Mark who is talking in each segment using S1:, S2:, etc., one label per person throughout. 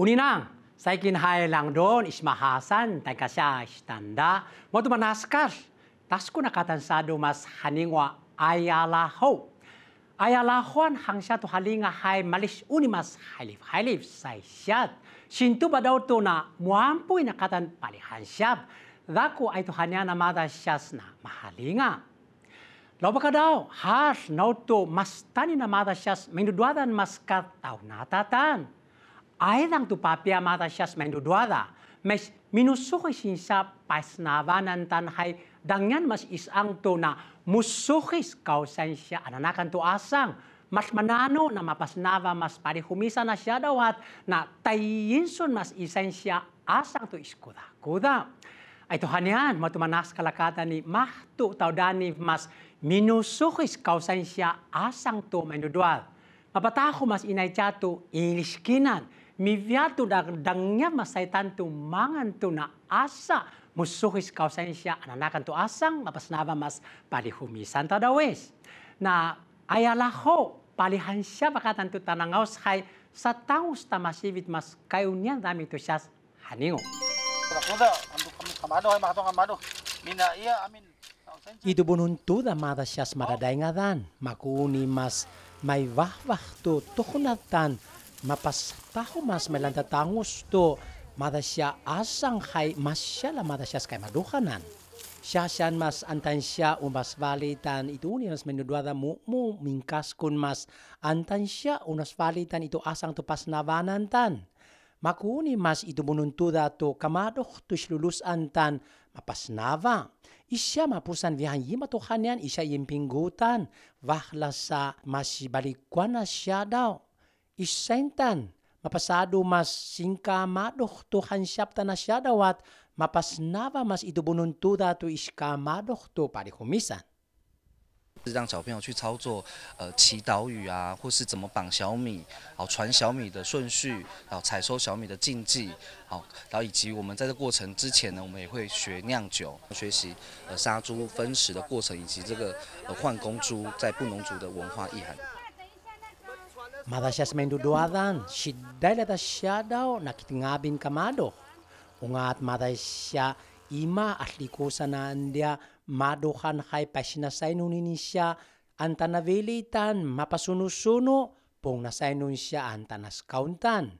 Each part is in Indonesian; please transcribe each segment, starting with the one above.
S1: Uninang, saikin hai lang doon ismahasan tay kasya istanda. Mo tu manaskar. Tas ko nakatansado mas haningwa ayalaho. Ayalahon hangsa tu halinga hai malis unimas halif say syat. Sintu ba daw to na muampoy nakatan palihan syab. Dako ay to hanya na mada syas na mahalinga. Lawa ka daw, has nauto mas tani na mada syas menduduadan mas kataw natatan. Ay lang tu papia mata siyas menduduada. Mas minusuki sinsa pasnavanan tanhay dangyan mas isang to na musukis kausan siya ananakan to asang. Mas manano na mapasnava mas parihumisa na siya dawat na tayinson mas isan siya asang to iskuda-kuda. Ay to hanyan, matumanas kalakatan ni mahto taudani mas minusukis kausan siya asang to menduduad. Mapatako mas inay chato iliskinan. Miviato dangnya masay tanto mangan to na asa musuhis kausan siya ananakan to asang mapasnava mas palihumisan ta dawes. Na ayalaho palihan siya bakatan to tanangaws hay sa taos tamasivit mas kayunyan dami to siya haningo. Ito bununto da mada siyas maraday nga dan. Makuni mas may wahwah to tukunatan. Mapas tahu mas melanta tangus to mada siya asang hay mas siya la mada siya kay madukanan. Siya mas antan siya umas valitan itu ni mas menuduada mu mingkas kun mas antan siya unas valitan itu asang to pas navanan tan. Makuni mas itu bununtuda to kamadok to lulus antan mapas nava. Isya mapusan vihan yima to kanyan isya yimpinggutan wahla sa masibalikwan na siya daw. Isentan, mapasado mas singka madok to hansyap na siya dawat, mapasnava mas itubununtuda to iska madok to parihumisan.
S2: 让小朋友去操作祈祷语啊，或是怎么绑小米，好传小米的顺序，好采收小米的禁忌，好，然后以及我们在这过程之前呢，我们也会学酿酒，学习杀猪分食的过程，以及这个换公猪在布农族的文化意涵。
S1: Mada siya sa menduduadan, siday lata siya daw nakitingabin kamado. Ungat mada siya ima at likusan na andia madukan kay pasinasay nunin siya antanavilitan mapasunusuno pong nasay nun siya antanas kauntan.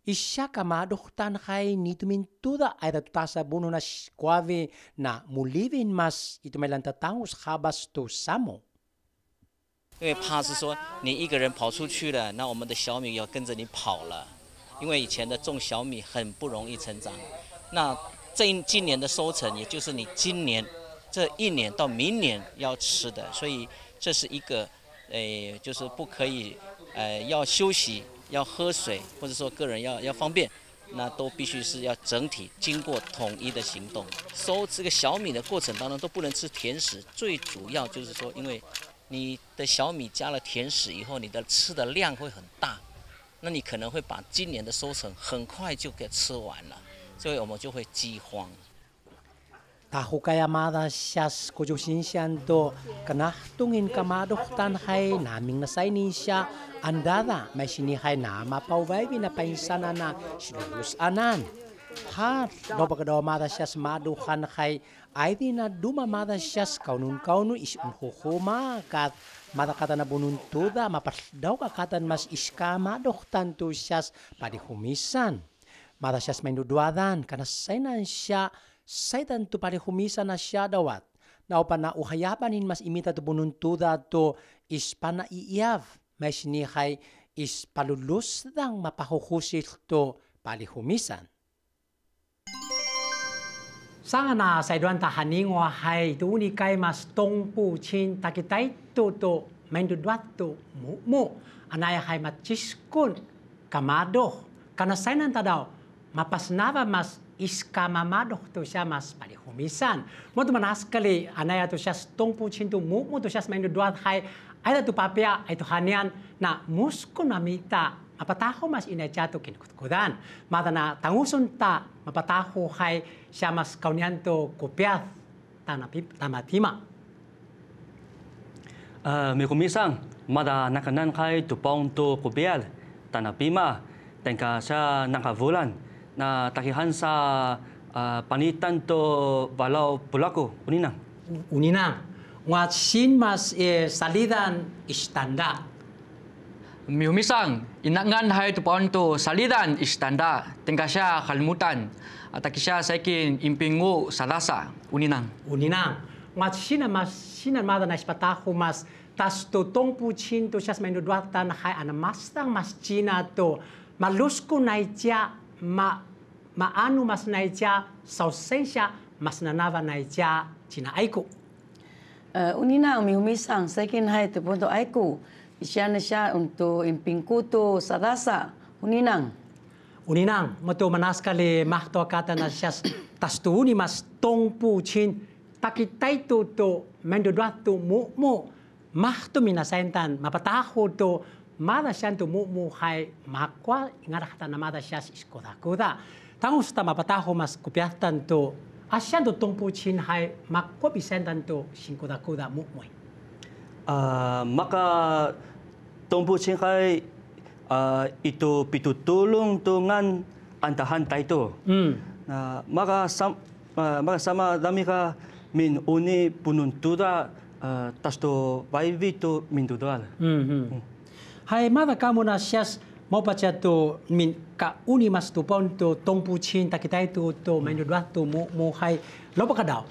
S1: Isya kamaduktan kay nitumintuda ay tatasa buno na kwawe na mulivin mas ito may lantatangos habas to samo.
S3: 因为怕是说你一个人跑出去了，那我们的小米要跟着你跑了。因为以前的种小米很不容易成长，那今年的收成，也就是你今年这一年到明年要吃的，所以这是一个，就是不可以，要休息，要喝水，或者说个人要方便，那都必须是要整体经过统一的行动。收这个小米的过程当中都不能吃甜食，最主要就是说因为。 你的小米加了甜食以后，你的吃的量会很大，那你可能会把今年的收成很快就给吃完了，所以我们就会饥荒。
S1: Tahu kaya mada siyas kujusinsiyan to kanahtungin kamaduktan hay naming nasay ni siya andada may sinihay na mapaway na painsana na silulus anan. Hat, lobagadaw mada siyas madukan kay ay di na dumamada siyas kaunun isun hukuma kat madakata na bununtuda mapasdaw kakatan mas iska maduktan to siyas padihumisan. Mada siyas may nuduadan kanasaynan siya saytan to padihumisan na siya dawat. Naupan na uhayapanin mas imita to bununtuda to ispana iiyav. May sinihay ispalulus dang mapahuhusil to padihumisan. Sanga na sa iduan tahaning wahay tuuni kay mas tongpu chin takitay to mendudwat to mumu anaya kay machiskun kamado kanasaynan ta daw mapasnava mas iskamamado to siya mas palihumisan mo to manas kali anaya to siya tongpu chin to mumu to siya mendudwat hay ay to papia ay to hanian na muskun mamita mapataho mas inachato kinukutkudan. Mata na tangusun ta mapataho kay siya mas kaunyan to kopyat tamatima.
S4: May kumisang mada nakanan kay tupong to kopyat tanapima tengka sa nakavulan na takihan sa panitan to walau pulaku uninang.
S1: Uninang, ngat sin mas salidan istanda.
S5: Mihumisang, inangan hai tu pon tu salidan istanda, tengka siya kalmutan, at siya saikin impingu salasa, uninang.
S1: Uninang, ngat sinan mada na ispataho mas tas to tongpu chin to siya mainuduatan hai anamastang mas china to malusku naitya maanu mas naitya sausensya mas nanava naitya china aiku.
S6: Uninang mihumisang saikin hai tu pon to aiku. Isya na siya untuk impingku tu sarasa, uninang.
S1: Uninang, mato manas kali mahto kata na siya tas tu uni mas tongpu chin takitay to menduduat to mu mahto minasentan mapataho to mada siya to mu hai makwa ingarahta na mada siya iskoda. Tangus ta mapataho mas kupiatan to asyan to tongpu chin hai makwa bisentan to singkoda mu.
S4: Maka tungpu singkai itu pitutulong tungan antahan tayo. Maka sama dami ka min uni pununtuda tas to vaivi to mintudual.
S1: Hai mada kamu na siyas mau baca to min ka uni mas to pon to tongpu chin takitai to menduduat to mu hai loba kadao.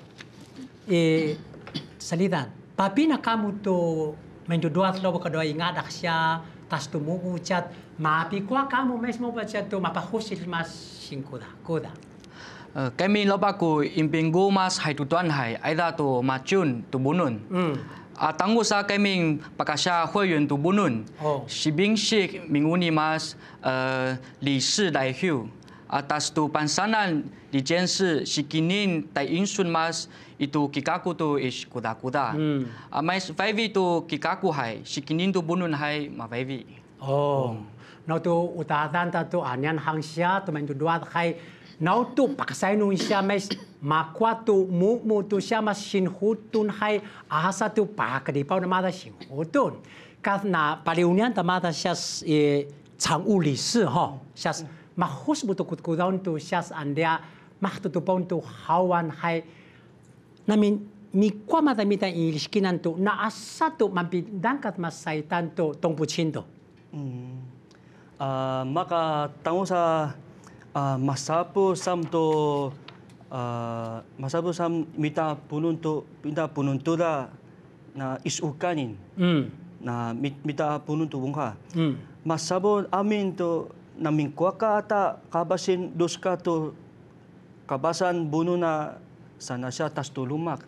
S1: Salidan. Tapi na kamu to menduduat lobo kadua ingadak siya tas to mugucat mapi kwa kamu mes mo baca to mapahusil mas singkuda.
S5: Kami loba ku impinggu mas hai tutuan hai, aida tu macun tu bunun. Tanggu sa kami pakasya huayun tu bunun. Sibing sik minguni mas li si dai hiu. Atas tu pansanan di jensi sikinin tai insun mas itu kikaku tu is kuda. Mais vaivi tu kikaku hai, sikinin tu bunun hai ma vaivi.
S1: Nau tu utadan ta tu anyan hangsia tu menduduat hai. Nau tu paksai nu isya mes makwa tu mu tu siya mas sinhutun hai ahasa tu pakadipaw na mada sinhutun. Karena paliunian ta mada siya changwu li si ho. Siya mahus buto kutkudaun tu siya andia mahtutupon tu hawan hai namin mikwa mata mita iliskinan tu na asa tu mampidangkat masaitan tu tongpuchin tu.
S4: Maka tango sa masapo sam to masapo sam mita punun tu da na isukanin na mita punun tu bungka. Masabo amin to namin kuaka ata kabasin doska to kabasan buno na sana siya tas tulumak.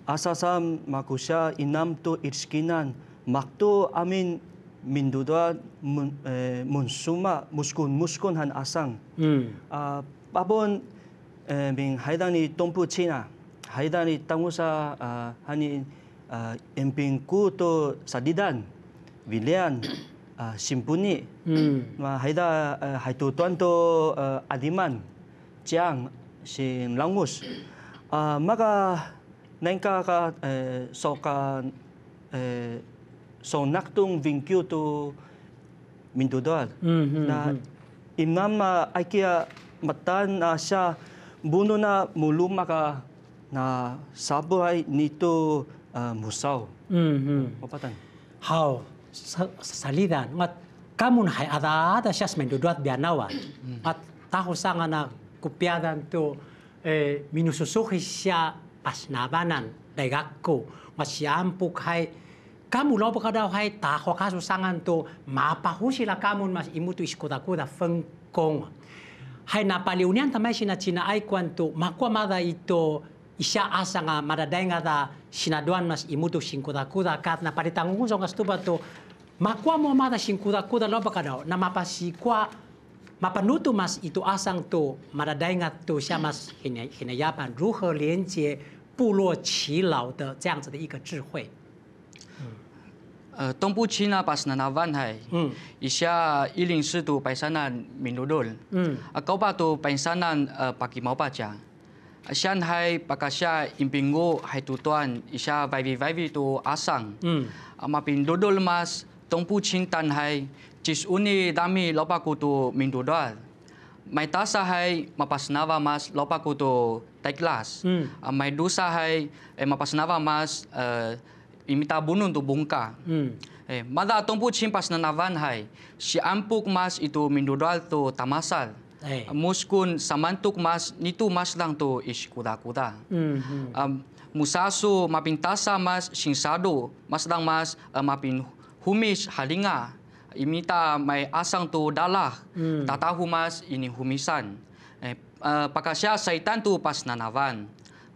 S4: Asa sa makusya inam to irskinan makto amin minduda munsuma muskun han asang. Babon ming haidani tompu China haidani tangu sa hani empingku to sadidan William Simpuni, haida haitutuan to adiman, Jiang, sin langus. Maka nengka ka naktung vingkyu to mintudual. Na imam aikia matan siya buno na mulu maka na sabuhay nito musaw. Mapatan.
S1: How? Salidan ngat kamun hai ada siya menduduat bianawan at taho sanga na kupyadan to minususuhi siya pasnabanan dagakko masyampuk hai kamu lobo kadaw hai taho kasusangan to mapahusila kamun mas imutu iskodakuda fengkong hai napaliunian tamay sina China ay kwanto makwa mada ito isya asa nga madadaynga da sinaduan mas imutu singkuda-kuda kat na paritangungun sa kastuba to makwa mo mada singkuda-kuda loba ka daw na mapasikwa mapanuto mas itu asang to madadaynga to siya mas hinayapan 如何连接部落耆老的这样子的一个智慧。
S5: 东部China pas nanavan hai. Isya iling situ paisanan minudol. Kau pa tu paisanan paki mau baca. Sian hai pakasya impingo hai tutuan isya vai tu asang. Mapin dodol mas tongpu Chintan hai cis uni dami lopa kutu mindudat. Mai tasa hai mapasnava mas lopa kutu taiklas. Mai dusa hai mapasnava mas imita bunun tu bungka. Mada tompu chimpas nanavan hai si ampuk mas itu mindudat tu tamasal. Muskun samantuk mas nitu mas lang tu is kuda-kuda. Musasu mapintasa mas singsado mas lang mas mapin humis halinga. Imita may asang tu dalah, tatahu mas ini humisan. Pakasya saitan tu pas nanavan.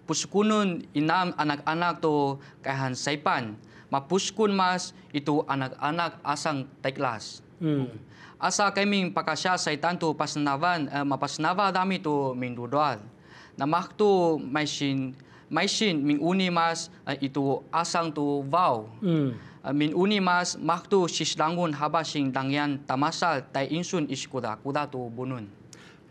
S5: Puskunun inam anak-anak tu kahan saipan. Mapuskun mas itu anak-anak asang taiklas. Asa kami pakasya saitan tu pas nanavan, mapasnava dami tu mindudoal. Namak tu maisin min uni mas itu asang tu vau. Min uni mas maktu sislangun habasing dangyan tamasal tay insun iskuda kuda tu bunun.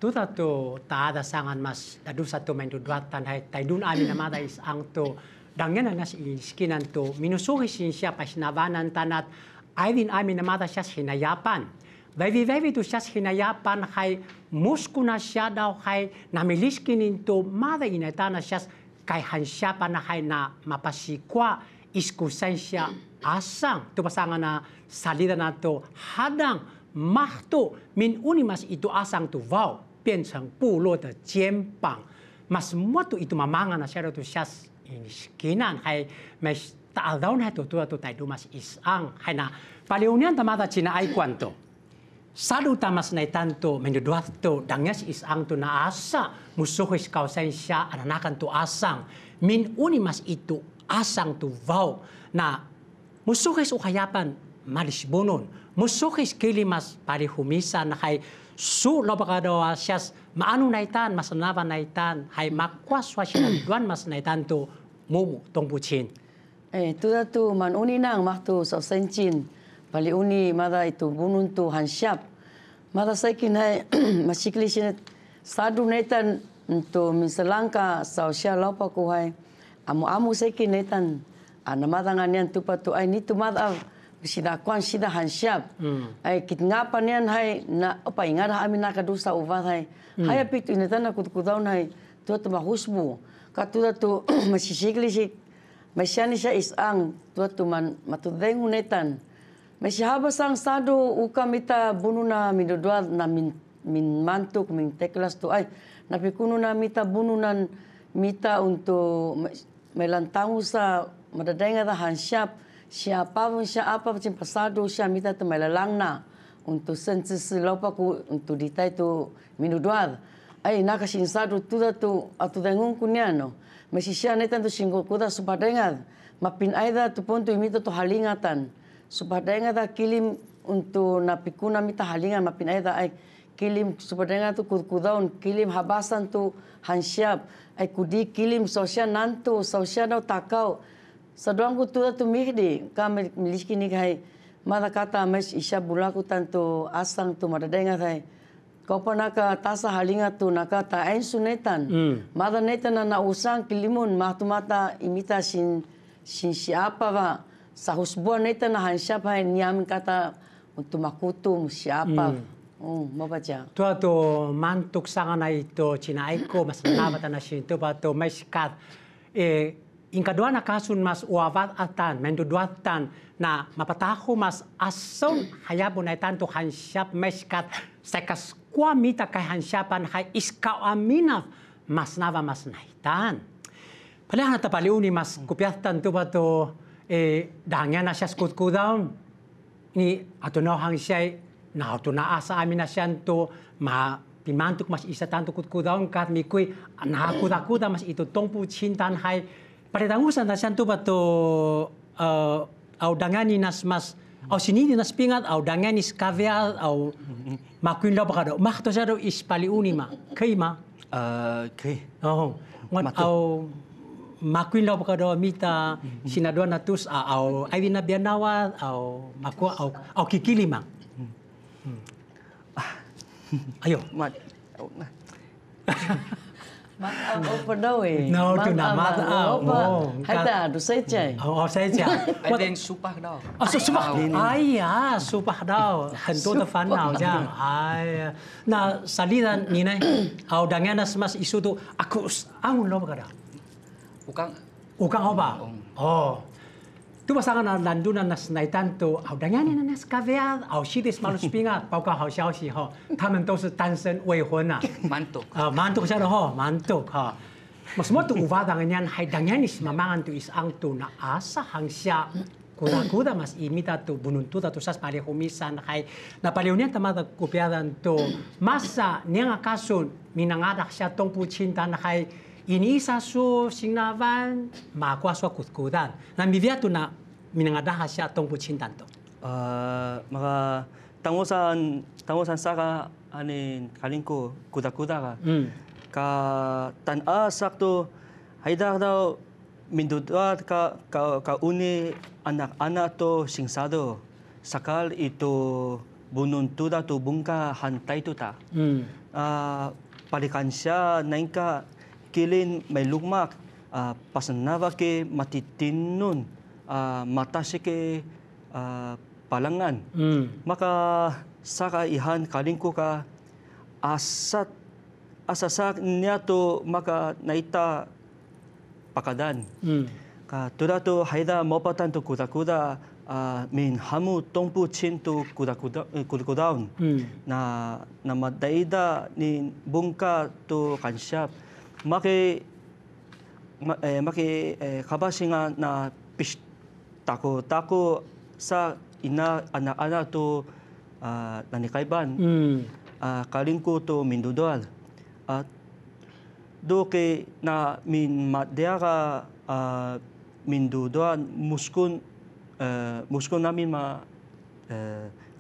S1: Tuta tu taada sangan mas dadu satu main duatan hai tay dun amin namada is ang tu dangyan nas iskinan tu minusuhi sin siya pasnavanan tanat aydin amin namada siya hinayapan. Vevi tu siya hinayapan hai muskuna siya daw hai namiliskinin tu mada inatana siya kay hansyapan na hai na mapasikwa iskusan siya asang tu pasangan na salida na to hadang mahto min uni mas itu asang tu vau 变成部落的肩膀 mas moto itu mamanga na siya tu siya iniskinan hay mas taadaw na to tu tayo mas isang hay na paliunian tamata china ay kwanto sadu tamas na tanto menduduat to dangyas isang to na asa musuhis kausan siya ananakan to asang min uni mas itu asang tu vau na musuhis ukayapan malisbonon musuhis kilimas parihumisan na kay su lobakadawa siyas maano naitan mas nava naitan hay makwaswa siya duan mas naitan to mumu tongpuchin
S6: tuda tu man uni nang mahtu sa senchin pali uni mada itu bunun tu hansyap mada saikin hay masikli siya sadu naitan to misalangka sa siya lopa ko hay amu saikin naitan namadang anian tupa tu ay nitu madaw sida kwan sida hansyap ay kitngapan yan hay na opa ingada amin nakadusa uvat hay hay apit inatan na kutkudaw hay tu mahusbu katuda tu masisikli si masyani siya isang tu man matudeng hunetan masyahabasang sado ukamita bununa minudwad na min mantuk min teklas tu ay napikuno na mita bununan mita untuk melantangu sa madadenga da hansyap siapa pun siapa macam pasado siya mita tu melalang na untuk sensi lopa ku untuk ditai tu minuduad ay nakasinsado tuda tu atu dengung kunyano masih siya netan tu singgol kuda supadengad mapin aida tu pontu imita tu halingatan supadengad da kilim untuk napikuna mita halingan mapin aida ay kilim supadengad tu kudaun kilim habasan tu hansyap ay kudi kilim sosial nantu sosial no takau saduang ku tuda tu mihdi kami miliki ni kai mada kata mes isya bulaku tantu asang tu mada dengar hai kau naka tasa halinga tu naka ta ain sunetan mada netan na usang kilimun mahtu mata imita sin siapa va sahusbua netan na hansyap hai niam kata untuk makutum siapa mau baca.
S1: Tua tu mantuk sangan itu Cina Aiko mas nabat na sin tu pa tu meskat ingkadua na kasun mas uawat atan menduduatan na mapatahu mas ason hayabon na tanto hansyap meskat sekas kwa mita kay hansyapan hay iskaw aminaf mas nava mas naitan. Pala na tapaliuni mas kupyatan tu pa tu dahangyan na siya skutkudawn ni ato na hansyay na ato na asa amin na siyan to pimantuk mas isa tanto kutkudawn kat mikoy nakakuda-kuda mas ito tongpu cintan hay paritangusan na siyan to ba to au dangani nas mas au sinini nas pingat au dangani skavial au makuin lo bakado makto siya do ispaliuni ma kay ma
S4: kay
S1: ngon au makuin lo bakado mita sinadua natus au ay na bianawa au maku au kikilima ayo
S6: Opa daw eh.
S1: No, tu na mata.
S6: Hata, do say chay.
S1: saya讲，
S5: I think super daw.
S1: 哦，是吧？哎呀，super到很多的烦恼这样。哎呀，那萨利呢？你呢？好，当然那什么isu tu aku angun lo berkata. Ukang apa? Oh. Tu pasangan na landunan na snaitan tu，好当然呢那是咖啡啊，好西的是马路边啊，报告好消息哈，他们都是单身未婚啊。
S5: Mantuk.
S1: Mantuk siya ho, mantuk ha. Mas mo tu uvadangan yan, hay dangan is mamangan tu isang tu na asa hang siya. Kuda mas imita tu bununtuta tu sas pali humisan hay na paliunian tamada kupiadan tu masa niyang akasun minangadak siya tong pucintan hay inisa su singnavan makwa su kutkudan. Na mivia tu na minangadak siya tong pucintan tu.
S4: Mga tangusan saka anin kalingko kuda-kuda ka. Ka tan-a sakto hayda daw mindudwa ka uni anak-anak to singsado sakal ito bununtuda to bungka hantay to ta. Palikan siya naingka kilin may lugmak pasanava ke matitinun mata siya ke palangan. Maka saka ihan kalingko ka asasak niya to maka naita pakadan. Ka tura to hayda mopatan to kuda-kuda min hamu tongpu chin to kuda-kudaon. Na madaida ni bungka to kansyap. Maki kabasinga na tako sa ina anak-anak to nanikaiban. Kalingko to mindudol. Do ke na min madera mindudol muskun namin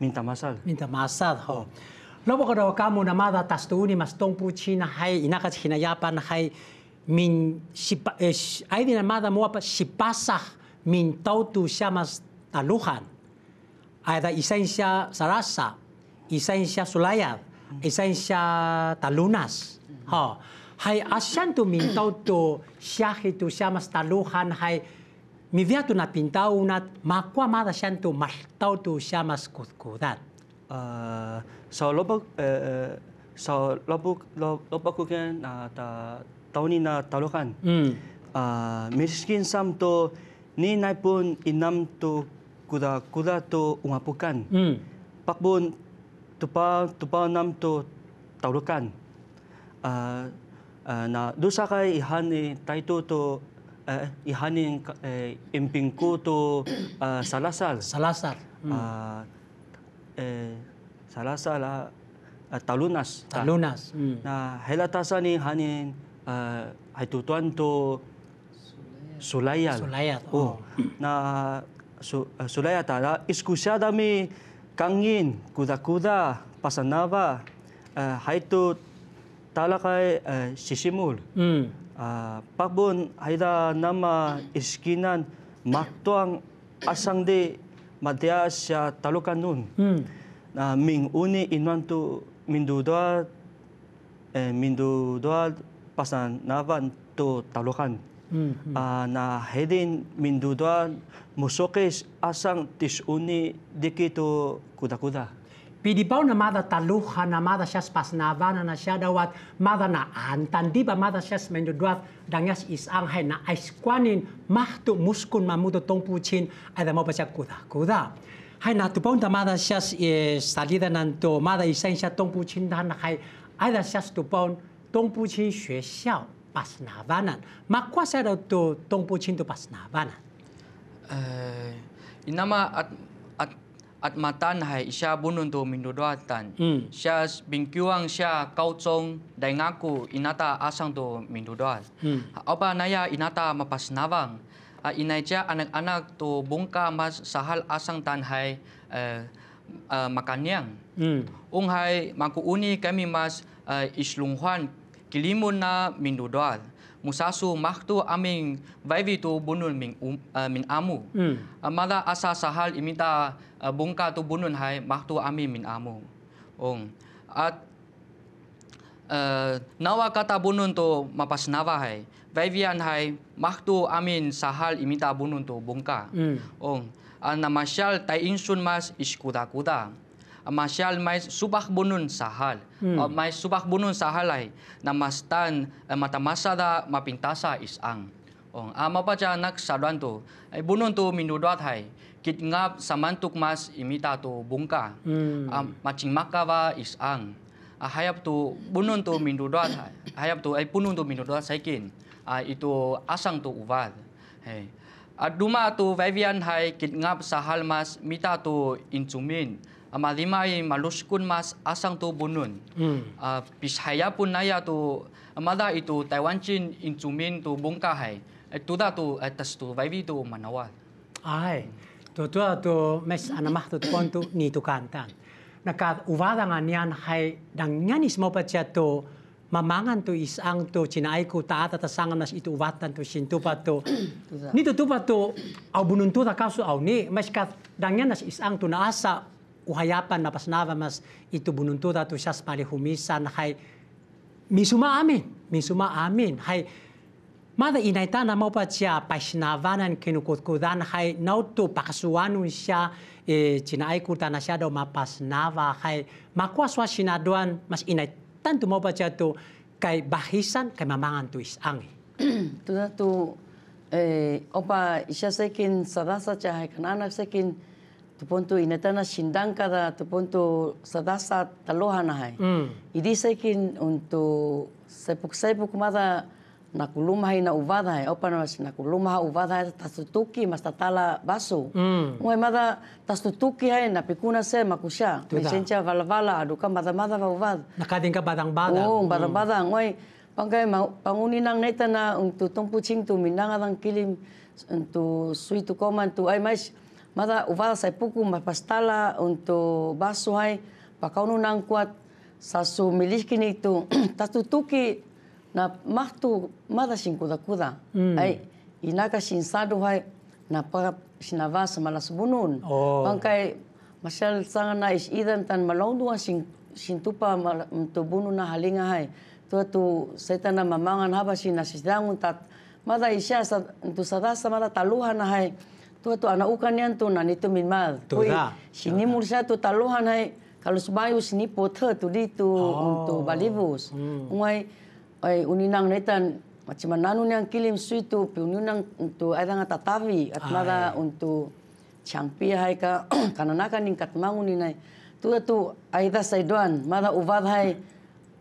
S4: minta masal.
S1: Minta masal ho. Lobo ko daw kamo na mada tastuuni mas tongpu china hay inakat hinayapan hay min ay din na mada mo pa sipasah min tautu siya mas taluhan. Ay da isensya sarasa, isensya sulayat, isensya talunas. Ha. Hay asyan tu min tautu siya hitu siya mas taluhan hay mivia tu na pintaw nat makwa mada siya tu mas tautu siya mas kutkudan.
S4: So lobak ko kan tauni na talukan. Miskin sam to ni naipun inam to kuda to ungapukan. Pakbun tupa nam to talukan. Na dosa kay ihani taito to ihanin impingko to salasal. Salasal talunas. Na helatasan ni hanin haitutuan to sulayal. Na sulayat ala iskusya dami kangin kuda-kuda pasanava haitu talakay sisimul. Pakbun hayda nama iskinan maktuang asang di madya siya talukan nun. Na ming uni inwan tu mindudwal pasanavan to talukan. Na hedin mindudwal musokes asang tisuni dikito kuda-kuda.
S1: Pidipaw na mada taluhan na mada siya pasnavan na siya dawat mada na antan di ba mada siya mindudwal dangas isang hay na aiskwanin mahtu muskun mamudo tongpuchin ay da mo pa siya kuda-kuda. Hay natupaw na mada siya salida nanto mada isang siya tongpuchin dahan na hay ay da siya tupaw tongpuchin 学校 pasnavanan. Makwa siya daw to tongpuchin to pasnavanan.
S5: Inama at matan hay siya bunun to minduduatan. Siya bingkyuang siya kautsong daingaku inata asang to minduduat. Apa naya inata mapasnavang. Inay siya anak-anak to bungka mas sahal asang tanhay makanyang. Unghay makuuni kami mas islunghuan kilimun na minduduat. Musasu maktu aming vaivi tu bunun min amu. Mada asa sahal imita bungka tu bunun hai maktu ami min amu. At nawa kata bunun tu mapas nawa hai. Vivian hai mahtu amin sahal imita bunun tu bungka. Na masyal tay insun mas iskuda-kuda. Masyal mais subak bunun sahal. Mais subak bunun sahal hai. Na mastan mata masada mapintasa isang. Mapacha nak saduan tu. Ay bunun tu minudot hai. Kit ngap samantuk mas imita tu bungka. Macing makawa isang. Hayap tu bunun tu mindudot hai. Hayap tu ay punun tu mindudot saikin. Itu asang tu uvad. Hey. Duma tu Vivian hai kit ngap sahal mas mita tu incumin. Malimai maluskun mas asang tu bunun. Pishaya pun naya tu mada itu Taiwancin incumin tu bungka hai. Tuda tu atas tu Vivi tu manawal.
S1: Ai. Tu mes anamah tu pon tu ni tu kantan. Nakat uvada nga niyan hai dang nyanis mo pa siya to mamangan to isang to cinaay ko taata tasangan nas itu uvatan to sintupa to nito tupa to au bununtu ta kaso au ni mas kat dang nyanas isang to naasa uhayapan na pasnava mas itu bununtu ta to siyas palihumisan hai misuma amin hai mada inaita na mo pa siya pasnavanan kinukutkudan hai nauto pakasuanun siya cinaay ko ta na siya daw mapasnava hai makwaswa sinaduan mas inait tanto mo pa siya to kay bahisan kay mamangan to isang.
S6: Tuda tu opa isya sekin sadasa siya kananak sekin tupunto inatana sindang kada tupunto sadasa talohan na hai. Idi sekin untuk sepuk mada nakulumah na uvada hai opa mas nakulumah uvada hai tasutuki mas tatala baso. Ngoi mada tasutuki hai napikuna se makusya. Mesencha vala aduka mada va uvad.
S1: Nakading ka badang-badang.
S6: Badang-badang. Ngoi pangkai panguninang neta na untuk tongpucing tu minang adang kilim untuk sui tu koman tu ai mais mada uvada sai puku mas pastala untuk baso hai pakaunu nang kuat sasu milih kini tu tasutuki na mahtu mada kuda ai inaka sinsadu hai na para sinavas malas bunun bangkai masal sangan na is idan tan malongdua sintupa untuk bunun na halinga hai tu setana mamangan haba sinasidangun tat mada isya untuk sadasa mada taluhan hai tu anak ukan yan tu nanito minmal sinimul siya tu taluhan hai kalau subayu sinipo tu di tu untuk balibus ngoi ay uninang netan macam nanu yang kilim suitu piunang untuk ada tatavi at mada untuk champi hai ka kananaka ning katmangun ninai tu aida saiduan mada uvad hai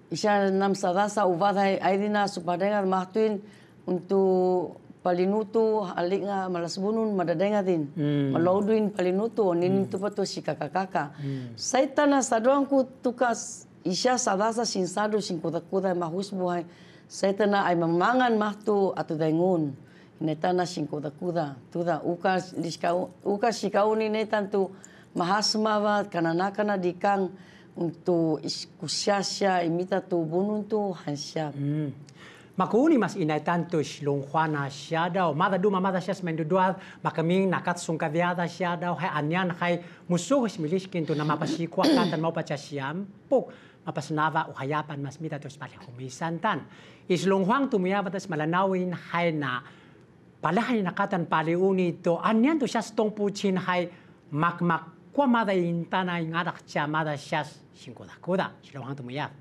S6: isya nam sadasa uvad hai aidina supadengar mahtuin untuk palinutu halinga malas bunun madadengatin malauduin palinutu ninin tu patu si kakak saitana saduanku tukas isya sadasa sinsadu kuda mahusbu hai setana ay mamangan mahtu atu dengun netana kuda tuda uka sikau ni netan tu mahasmawa kananakana dikang untuk iskusyasya imita tu bunun tu hansyap
S1: Makuni mas inay tanto silungkwana siya daw. Mada siya menduduad, makaming nakatsungkavyada siya daw. Hay anyan hay musuhis miliskin to na mapasikwa katan mo pa siya siyam. Puk, mapasnava uhayapan mas mita tos palihumisan tan. Islunghuang tumiyabatas malanawin hay na palahay nakatan paliuni to. Anyan to siya stong puchin hay makmak. Kwa mada intanay ngadak siya mada siya singkuda-kuda. Silunghuang tumiyab.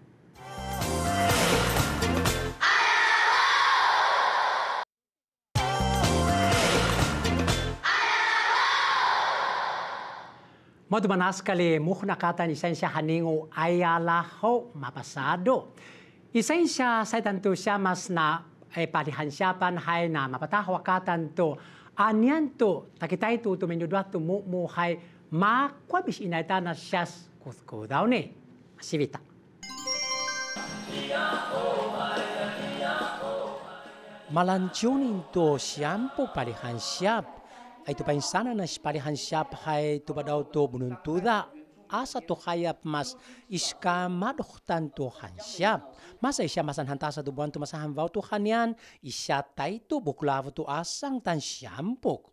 S1: Madumanas kali muhnakatan isensya haningo ayalaho mapasado. Isensya sa tanto siya mas na palihansyapan hay na mapatahwakatan to. Anyan to, takitay to tuminyudwat to muhay makwabis inayta na siya kuthko daw ni. Masivita. Malansyunin to siyampo palihansyap. Ay to painsana na palihansyap hay to ba daw to bununtuda. Asa to kayap mas iskamadoktan to hansyap. Masa isya masanhantasa to buwan to masahambaw to kanyan. Isya tay to buklavo to asang tan syampok.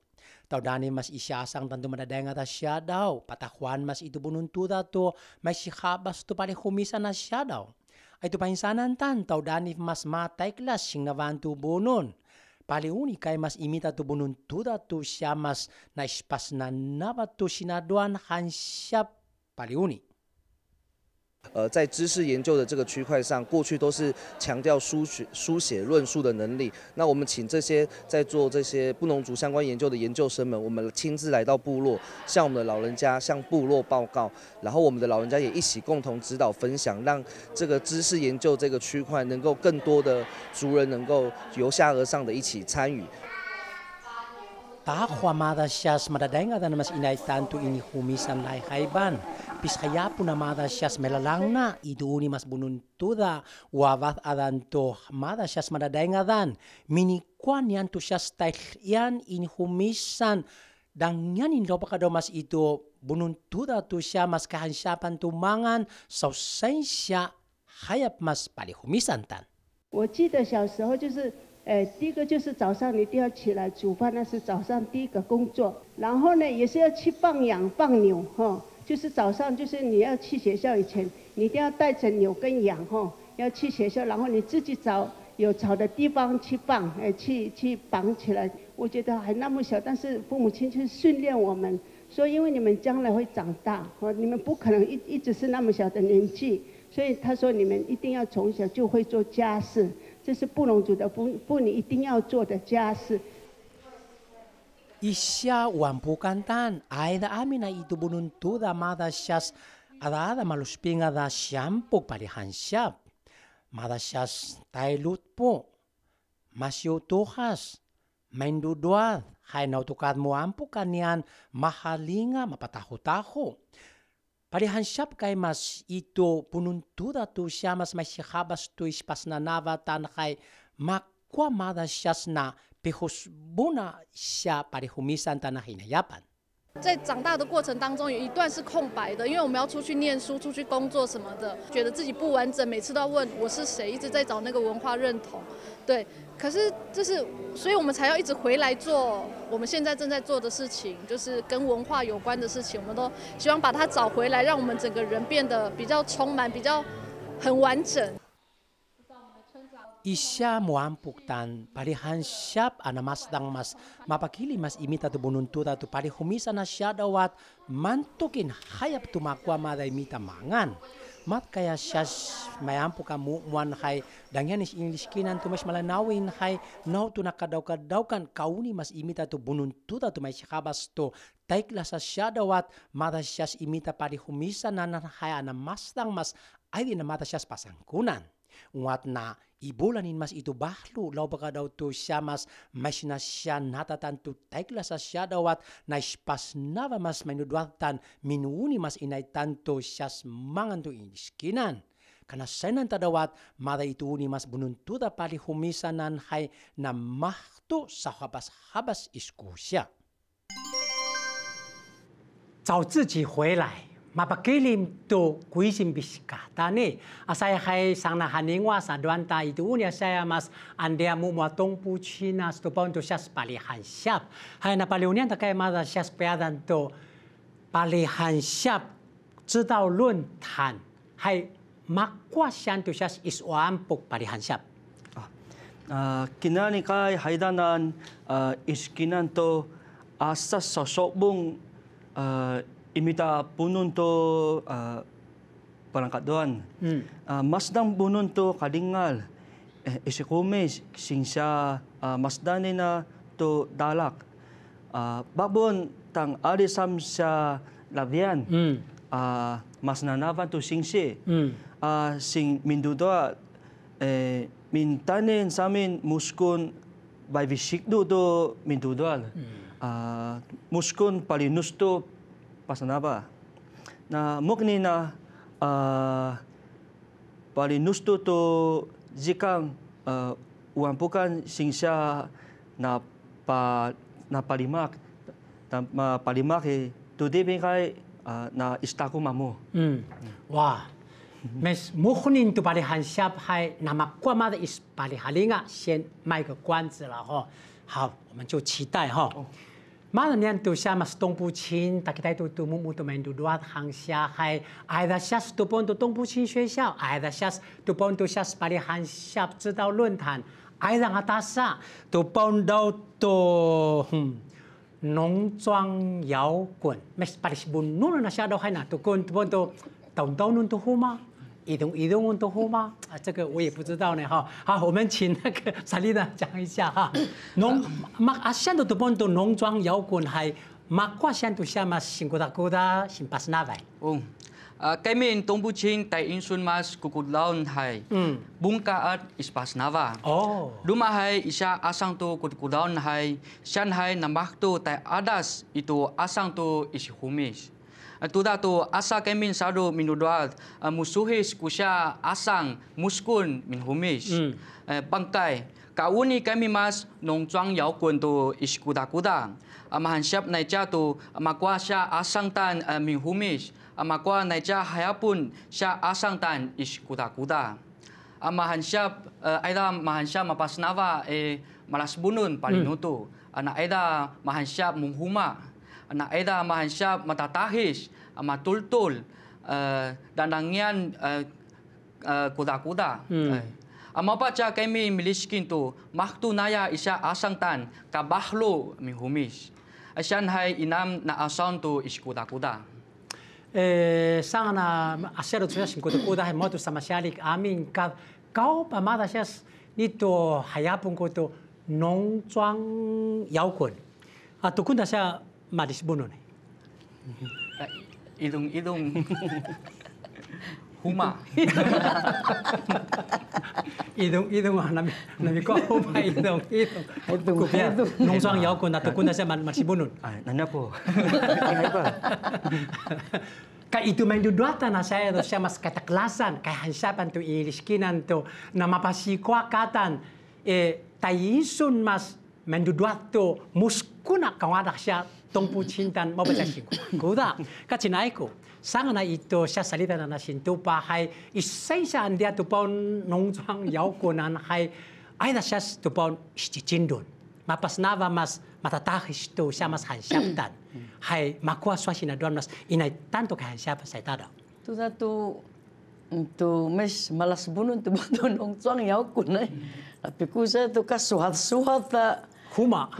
S1: Tau dani mas isya asang tan to madadenga ta siya daw. Patakwan mas ito bununtuda to may sikabas to palihumisan na siya daw. Ay tu painsanan tan tau danif mas matay klas sing navan tu bunun. Paliuni kay mas imita tu bunun tuda tu siya mas na ispas na nava tu sinaduan hansyap paliuni.
S2: 在知识研究的这个区块上，过去都是强调书写论述的能力。那我们请这些在做这些布农族相关研究的研究生们，我们亲自来到部落，向我们的老人家向部落报告，然后我们的老人家也一起共同指导分享，让这个知识研究这个区块能够更多的族人能够由下而上的一起参与。
S1: Tahwa mada siyas madadainga na mas inay tanto ini humisan lai haiban. Pis kaya po na mada siyas melalang na iduuni mas bununtuda wavat adanto mada siyas madadainga dan. Minikwan yan to siyas tail yan ini humisan. Dang yan in lopa ka daw mas ito bununtuda to siya mas kahansyapan tumangan sa siya hayap mas palihumisan tan.
S7: 我记得小时候就是。 第一个就是早上你一定要起来煮饭，那是早上第一个工作。然后呢，也是要去放羊放牛，就是早上就是你要去学校以前，你一定要带着牛跟羊，要去学校，然后你自己找有草的地方去放，去绑起来。我觉得还那么小，但是父母亲去训练我们，说因为你们将来会长大，你们不可能一直是那么小的年纪，所以他说你们一定要从小就会做家事。 这是布农族的妇女一定要做的家事。
S1: Isya wampukan tan, ay da amin na ito bununtuda mada siyas ada maluspinga da syampok palihan siyap. Mada siyas taylut po, masyo tuhas, mainduduad, hay nautukad mo ampukan yan mahalinga mapataho-taho. Palihan siyap kay mas ito pununtuda to siya mas may sihabas to ispas na navatan kay makwa mada siyas na pihusbuna siya parihumisan ta na hinayapan.
S8: 在长大的过程当中，有一段是空白的，因为我们要出去念书、出去工作什么的，觉得自己不完整，每次都要问我是谁，一直在找那个文化认同。对，可是所以我们才要一直回来做我们现在正在做的事情，就是跟文化有关的事情，我们都希望把它找回来，让我们整个人变得比较充满、比较很完整。
S1: Isya muampuktan palihan siyap ana mas dang mas mapakili mas imita tu bununtuta tu palihumisa na siya dawat mantukin hayap tumakwa maday mita mangan. Mat kaya siya mayampu ka muan hay dangyan is English kinan tu mas malanawin hay no tu nakadaw-kadawkan kauni mas imita tu bununtuta tu may sikabas tu taikla sa siya dawat mada siya imita palihumisa na hay ana mas dang mas ay di na mata siya pasangkunan. Ungat na ibulanin mas ito bahlo law baka daw to siya mas na siya natatan to taikla sa siya dawat na ispas nava mas mainudwatan minuuni mas inay tanto siya mangan to iniskinan. Kanasenan tadawat mada ituuni mas bununtuda pali humisanan hay na mahto sa habas-habas iskusya. 找自己回来。 Mapakilim to kuisim biskata ni. Asaya kay sang nahaningwa sa duanta itu unya saya mas andea mu muatong puchinas to pon to sias palihan siap. Hay napaliunian ta kay mada sias peadan to palihan siap 知道论坛hay makwa siyan to sias isuampok palihan siap.
S4: Kinani kay haydanan iskinan to asas sosobong imita punun to perangkat doan. Masdang punun to kadingal. Isikume singsya masdani na to dalak. Babon tang adisam sa labian. Mas nanavan to singsi. Sing mindudoa mintanin samin muskun by visikdo to mindudoal. Muskun palinusto pasanaba na mukni na palinusto to jikang uampukan singsya na palimak na palimaki to debing kay na istako mamu.
S1: Wah, mes muknin to palihan siap hay na makwa mada is palihalinga 先卖个关子了哈。好，我们就期待哈。mana nian tu siya mas tong puchin ta kita tu mu tu main duat hang siya hai ai da siya tu pon tu tong puchin 学校 ai da siya tu pon tu siya pali han siya 知道论坛 ai da ngata sa tu pon dau tu 农庄摇滚 mes paris bunun na siya daw hai na tu kun tu pon tu taon taon nun tu huma 移动运动后吗？啊，这个我也不知道呢哈。好，我们请那个萨丽娜讲一下哈。现在都帮到农庄摇滚还马现在下嘛辛苦da辛巴斯那位。
S5: Kami tumbuh cing tay insun mas kukudlaon hai. Bungkaat ispas nava.
S1: Oh.
S5: Duma hai isya asang tu kukudlaon hai. Sian hai nambah tu tay adas itu asang tu isi humis. Tuda tu asa kami sadu minuduat musuhis kusya asang muskun min humis. Bangkai. Kauni kami mas nongcuang yau kun tu isi kuda-kuda. Mahan siap naija tu makwasya asang tan min humis. Makwa naija hayapun siya asang tan is kuda-kuda. Mahan siya aida mahan siya mapasnawa malas bunun palinuto. Aida mahan siya munghuma. Aida mahan siya matatahis, matultul, dandangyan kuda-kuda. Mapacha kami miliskin tu maktu naya isya asang tan kabahlo min humis. Asian hai inam na asang tu is kuda-kuda.
S1: Sana asyado tuya kuda hai motu sama syalik amin ka kau pamada syas nito hayapun ko to nongcuang yaukun. Atau kun dasya madis bunun.
S5: Idung huma.
S1: Idung nami ko huma idung. Nongcuang yaukun atau kun dasya madis bunun.
S4: Nanya po.
S1: Ka itu main duduatan na saya tu siya mas kataklasan kay hansapan tu iliskinan tu na mapasikwa katan tayisun mas main duduat tu muskuna kawadak siya tongpu cintan mabaca singko kuda kacinai ko sang na itu siya salita na nasintu pa hay isay siya andia tu paun nongjuang yaukunan hay ay na siya tu paun isticindon mapasnava mas matatahis tu siya mas hansaptan. Hai makuah suasana doan mas inai tanto kaya siapa saya tada.
S6: Tu satu untuk mes malas bunun tu bantu nongcuang yau kunai. Tapi ku saya tu kas suhat tak
S1: huma.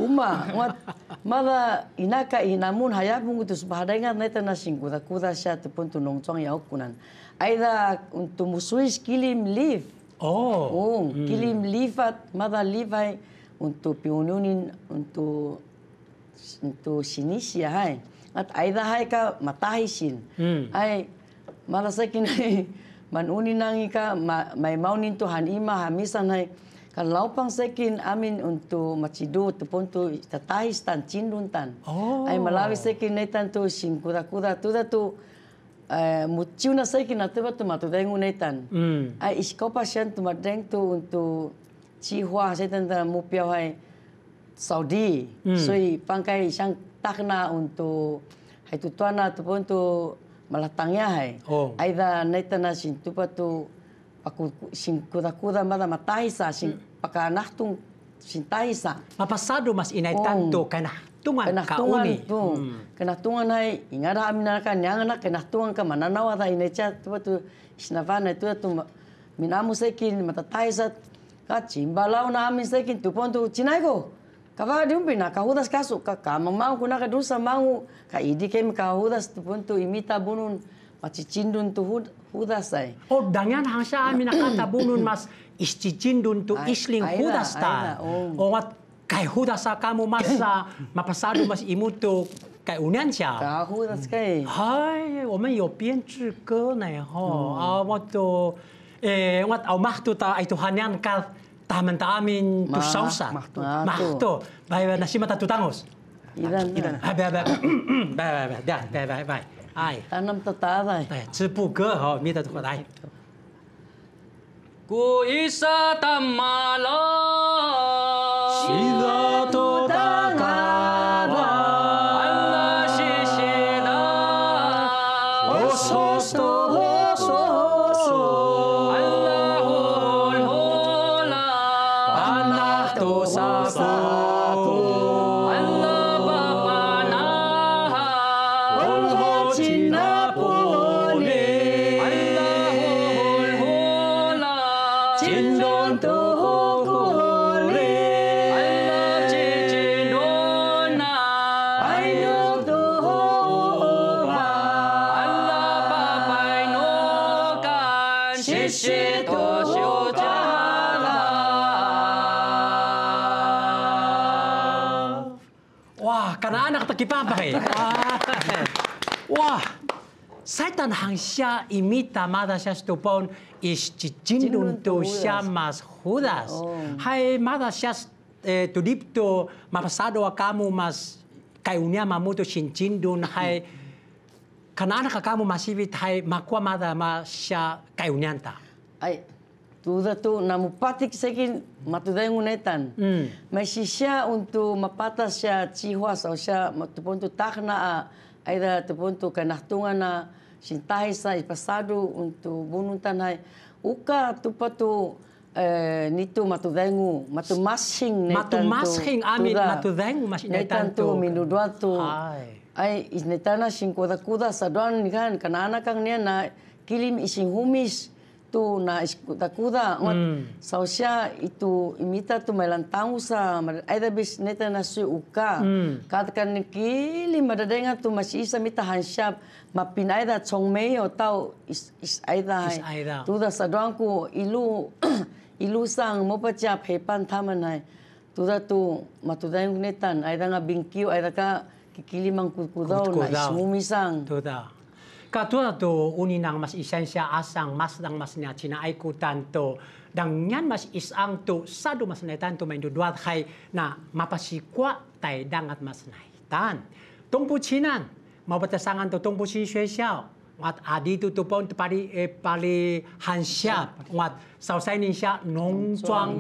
S6: Mada inaka inamun hayapun tu sebahadengan neta nasing kuda saya tu pun tu nongcuang yau kunan. Aida untuk musuhis kilim live.
S1: Oh.
S6: Kilim livat mada livai untuk piununin untuk sinisia hai at aida hai ka matahisin ai malasakin manuni nangi ka mai maunin tu hanima hamisan hai kan laupang sekin amin untuk macidu tu pontu tatahis tan cindun tan ai malawi sekin netan tu sin kuda tu muciuna sekin ateba tu matu dengu netan ai iskopa sian tu madeng tu untuk cihua setan tan mupiau hai Saudi, soi pangkai sang takna untuk hai tu tuana tu pun tu malatangnya hai. Aida netana sin tu patu aku sin kuda mada matahisa sin pakanahtung sin tahisa.
S1: Mapasado mas inay tanto kanahtungan kauni.
S6: Kanahtungan hai ingada amina kan yang anak kanahtungan ka mananawa da inecha tu patu isnavana tu minamu sekin matatahisa ka cimbalau na amin sekin tu pun tu cinai ko. Kava diumpina kahudas kasuk ka mamau kuna ka dusa mau ka idi kem kahudas tu pun tu imita bunun macicindun tu hudas ai.
S1: Oh dangan hangsa amina kata bunun mas iscicindun tu isling hudas ta. Oh wat kai hudas kamu masa mapasado mas imutu kai unian siya.
S6: Ka hudas kai.
S1: Hai, 我们有编制歌呢哈。我都我au mahtu ta itu hanian kal taman amin tu sausa mahto bai nasi mata tu tangos
S6: idan
S1: bai ai
S6: tanam tatada
S1: ci bu ge ho mi da tu dai
S5: ku isa tamala
S1: sida tu takada
S5: Allah shishida
S1: oso karena anak takipapay. Wah, saya tanhang siya imita mada siya stupon is cicindun to siya mas hudas. Hai mada siya tudipto mapasado kamu mas kayunya mamuto cicindun hai karena anak kamu masih hai makwa mada mas siya kayunyanta.
S6: Ai, tuda tu namu patik sekin matudengu netan. Mas siya untuk mapatas siya cihwas o siya matupon tu takna aida tupon tu kanahtungan na sintahi sa ipasado untuk bununtan hai uka tupatu nito matudengu matumasing netan
S1: matumasing amin matudengu mas netan
S6: tu minudwa tu ai isnetana sing kuda saduan kan kana kang niya na kilim ising humis tu na kuda sausia itu imita tu melantang sa aida bis neta na su uka katakan kilim madadenga tu masih isa mita hansyap mapinaida chongmei o tau is aida tu da saduan ku ilu sang mo pacha hepan tamanai tu da tu matudeng netan aida nga bingkiu aida ka kikilimang kudau na ismumisang
S1: tu da katua tu uninang mas isensya asang mas dang mas nya cina aiku tanto dang nyan mas isang tu sadu mas naitan tu main duat hai na mapasikwa tai dangat mas naitan tongpu cinan mau batasangan tu tongpu ci xue xiao wat adi tu pon tu pali han xiap wat sao sai nin xia nong zuang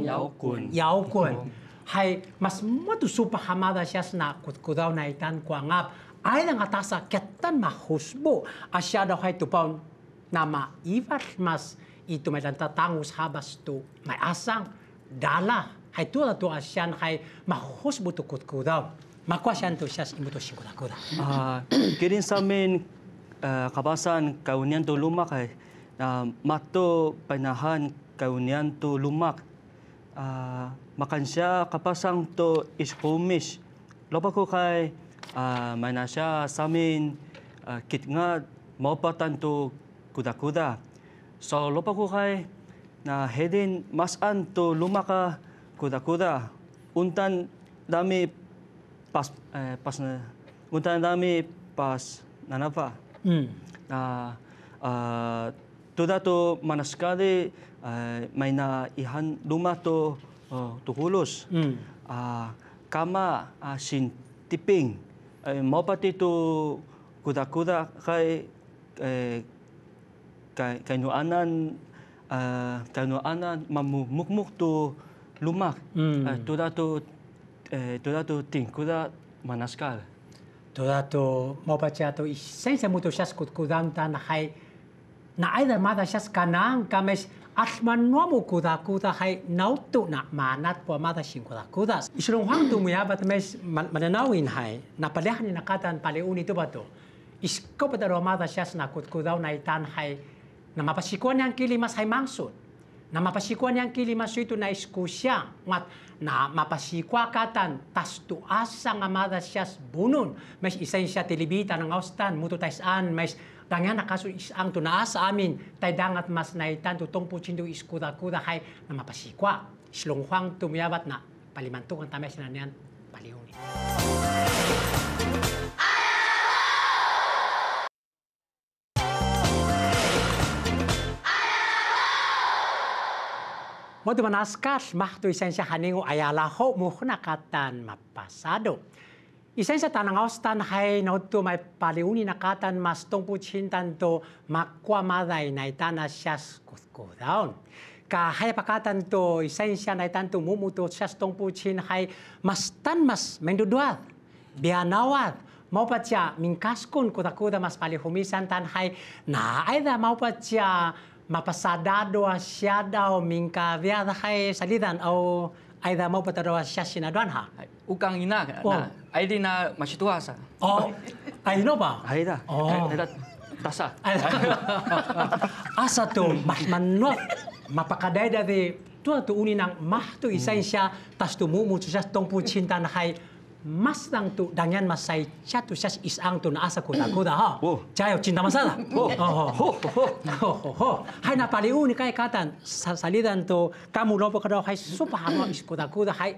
S1: yao kun hai mas matu supa hamada siasna kudau naitan kuangap ay lang atasa ketan mahusbo asya daw hay tupon nama ibat mas itu may tangus habas tu may asang dala hay tu asyan hay mahusbo tu kutkudaw makwasyan tu siya imuto singkudakuda.
S4: Kirin sa amin kabasan kaunian tu lumak ay mato panahan kaunian tu lumak makan siya kapasang tu iskumis lopa ko kay mana siya sa amin kit nga maupatan tu kuda-kuda. So lopa ko kay na hedin masan tu lumaka kuda-kuda. Untan dami untan dami pas nanapa. Tuda tu manaskali may na ihan luma tu tuhulos. Kama sin tiping. Mau pati tu kuda-kuda kay kainuanan mamumukmuk tu lumak. Tuda tu ting kuda manaskal.
S1: Tuda tu mau pati tu isensa muto siya kudkudan tan hay na ay mada siya kanang kames asman nomo kuda-kuda hay nauto na manat po mada sing kuda-kuda. Isulong hang tu muyabat mes mananawin hay napalihan ni nakatan paliuni tu bato. Isko pa daro mada siya na kudkudaw na itan hay na mapasikuan niyang kilimas hay mangsud. Na mapasikuan niyang kilimas ito na iskusya. Ngat na mapasikwa katan tas tuasa nga mada siya bunun. Mes isay siya tilibita ng austan muto taysan mes dangan nakaso isang tunaas sa amin tay dangat mas naitan tutong puchindo iskuda-kuda hay na mapasikwa. Islonghuang tumiyabat na palimantungan tamay sinanian paliuni. Moto manaskas mahto isensya haningo ayalaho muhna katan mapasado. Isensya tanang austan hay nauto may paliuni nakatan mas tongpuchin tanto makwa maday na itana siyas kutkudaon. Kahay pakatan to isensya na itanto mumuto siyas tongpuchin hay mas tan mas menduduat, bianawat, maupat siya mingkaskun kuda-kuda mas palihumisan tan hay na ayda maupat siya mapasadado siya daw mingkaviada hay salidan o ayda maupat daw siya sinaduan ha.
S5: Ukang ina na ay di na masituasa.
S1: Oh, ay no ba?
S4: Ay da.
S1: Oh.
S4: Ay da tasa.
S1: Asa to mas manot mapakaday dati tu uni nang mahto isay siya tas tumumut siya tong puchinta na hay mas lang tu danyan masay siya tu siya isang tu naasa kuda-kuda ha. Chayo cinta masada. Hay napaliuni kay katan salidan to kamu lopo ka daw hay supahama is kuda-kuda hay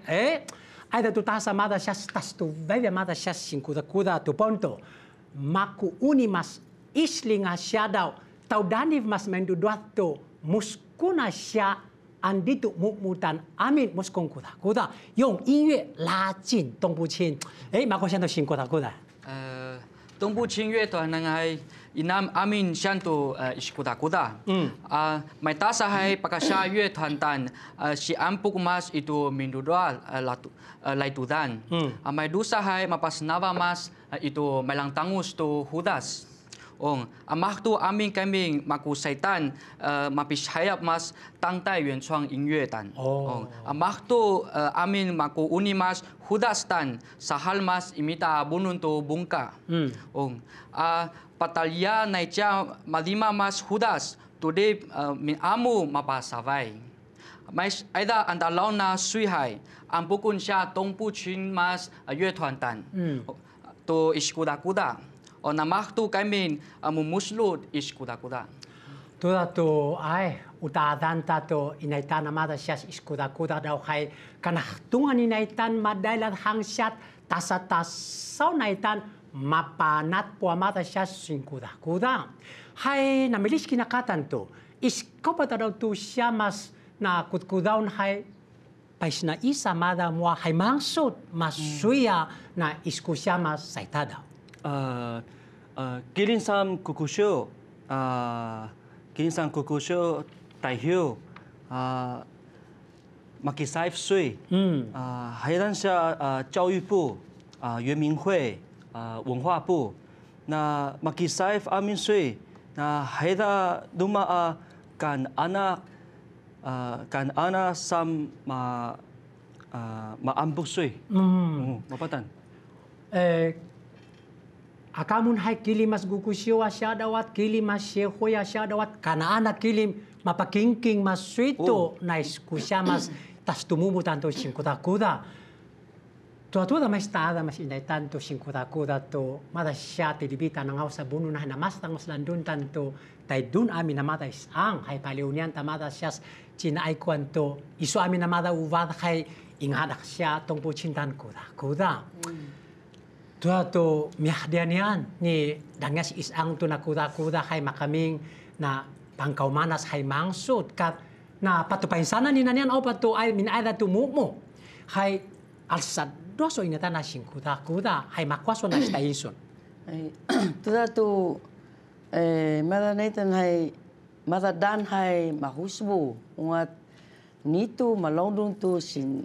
S1: Aida tu tasa mada sias tas tu bebe mada sias kuda tu ponto. Maku uni mas islinga siadau tau daniv mas menduduat tu muskuna sia anditu mumutan amin muskong kuda. Yung inye lacin tong bucin. Mako siya to sing kuda.
S5: 东部轻乐团能还inam amin shanto iskuda kuda. Mai tasa hai pakasha 乐团dan si ampuk mas itu mindudoal laitudan. Mai dusa hai mapas nava mas itu melang tangus tu hudas. Amah tu amin kami maku saitan mapis hayap mas tangtai 原创音乐dan. Amah tu amin maku uni mas hudas dan sahal mas imita bunun tu bungka. Patalia naicha madima mas hudas today min amu mapasavai. Mais aida andalaw na suihai ampukun siya tongpu chin mas 乐团dan. To iskuda kuda. O namah tu kami mumuslut iskuda-kuda.
S1: Tuda tu utadan tato inaitan amada sias iskuda-kuda daw kay kanahtungan inaitan madailat hangsyat tasaw naitan mapanat po amada sias singkuda-kuda. Hay namilis kinakatan to. Isko pa daw tu siya mas na kutkudawn hay pais na isa mada mo hay mangsut masuya na isku siya mas saitadaw.
S4: Kilinsam kukusyo, taihyo, makisaif sui, hairan siya 教育部、原民会、文化部，那 makisaif amin sui, na haida duma kan anak sam maambuk sui, mapatan. Akamun hay kilim mas gukusyo asya dawat kilim mas shehoy asya dawat kanaana kilim mapakingking mas suito na iskusya mas tas tumumutan to singkuda-kuda. Tuwa-tuwa mas taada mas inaitan to singkuda-kuda to mada siya tilibita nangaw sa buno na namasang mas landun tanto tay dun amin na mada isang hay paliunian tamada siya chinaay kwanto iso amin na mada uvad hay ingadak siya tong pucintan kuda-kuda. Tua tu miahdianian ni dangas isang tu na kuda-kuda hay makaming na pangkaw manas hay mangsut kat na patupain sana ni nanian o patu ay minaida tu mumu hay alsad doso inata na sing kuda-kuda hay makwaso na staison.
S6: Tua tu mada naitan hay mada dan hay mahusbu ungat nitu malondung tu sin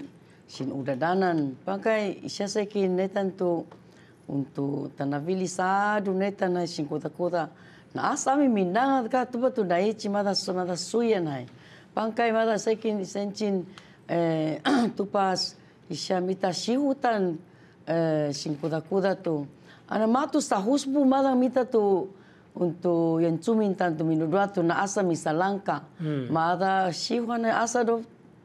S6: udadanan pakai isya sekin naitan tu untuk tanavili sadu neta na singkuda-kuda na asami mindanga ka tuba tu daichi mada suyan hai pangkai mada sekin sencin tupas isya mita sihutan singkuda-kuda tu ana matu sahusbu mada mita tu untuk yang cumintan tu minudua tu na asa misalangka mada sihuan asa do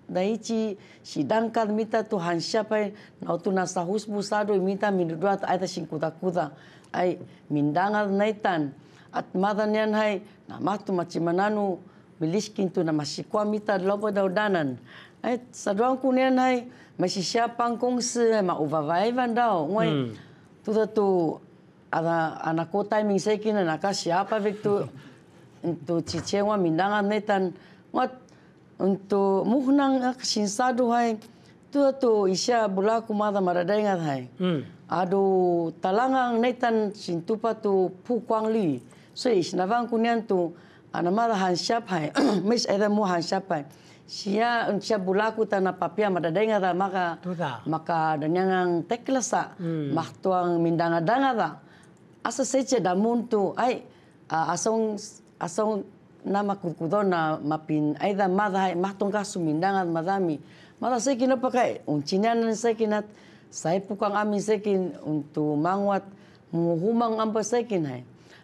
S6: daichi sidangkat mita tu hansyapai na tu nasa husbu sado mita minuduat aita singkuda-kuda ai mindangal naitan at madanyan hai na matu macimananu biliskin tu na masikwa mita lopo daudanan ai saduang kunian hai masisya pangkongsi ma uvavaivan daw ngoi tu ada anako timing sekin na siapa vektu untuk cicewa mindangal naitan ngot untuk muhnang sinsadu hai tu isya bulaku mada maradaingat hai adu talangang naitan sintupa tu pukwang li so isnavang kunian tu anamada hansyap hai mes ada mu hansyap hai sia bulaku tanah papia maradaingat maka danyangang teklasa mahtuang mindanga-danga asa sece damun tu ai asong nama kukudona mapin aida mada hai mahtong kasu mindangan madami mada sekin apa kai uncinan sekinat sai pukang amin sekin untuk mangwat muhumang ampa sekin hai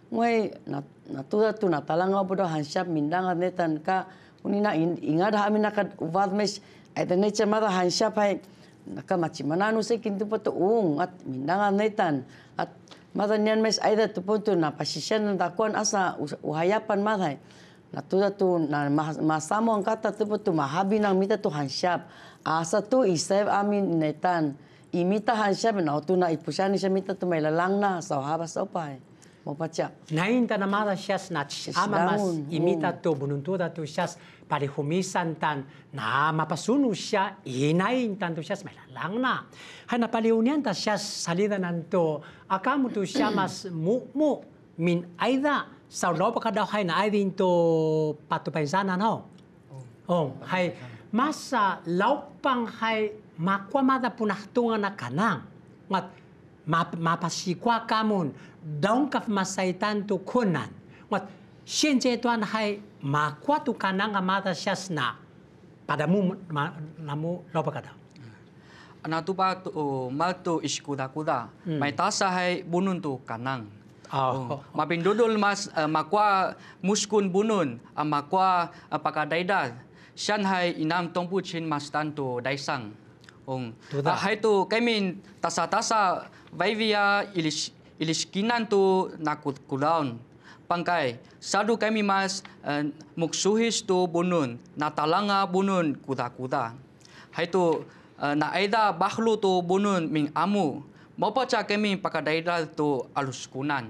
S6: ngoi na tu na talanga bodo hansyap mindangan netan ka unina ingada amin nakat uvad mes aida necha mada hansyap hai naka macimananu sekin tu pato at mindangan netan at mada nian mes aida tu pontu na pasisyan na dakuan asa uhayapan madai Na tuda tu na masamo ang kata tu tu mahabi nang mita tu hansyap. Asa tu isay amin netan. Imita hansyap na tu na ipusyani siya mita tu may lalang na sa habas opay. Mo pacha.
S1: Nain ta namada siyas na ama mas imita tu bununtuda tu siyas pari humisan tan na mapasuno siya inain tan tu siyas may lalang na. Hay napaliunian ta siyas salida nanto akamu tu siya mas mu min aida sa lopa ka daw hay na aidin to patupaisanan ho. Oh, hay masa laupang hay makwamada punahtungan na kanang. Ngat mapasikwa kamon daun kaf masaitan tu kunan. Ngat siyenje tuan hay makwa tu kanang amada siyas na padamu namu lopa ka daw.
S5: Anatu ba tu malto iskuda-kuda. May tasa hay bunun tu kanang. Mapindudol mas makwa muskun bunun makwa pakadaidad. Siyan hay inam tongpuchin mas tanto daisang. Hay tu kami tasa-tasa vaivia iliskinan tu nakutkudaon. Pangkay, sadu kami mas muksuhis tu bunun, natalanga bunun kuda-kuda. Hay tu naida bahlu tu bunun ming amu. Mapacha kami pakadaidal tu aluskunan.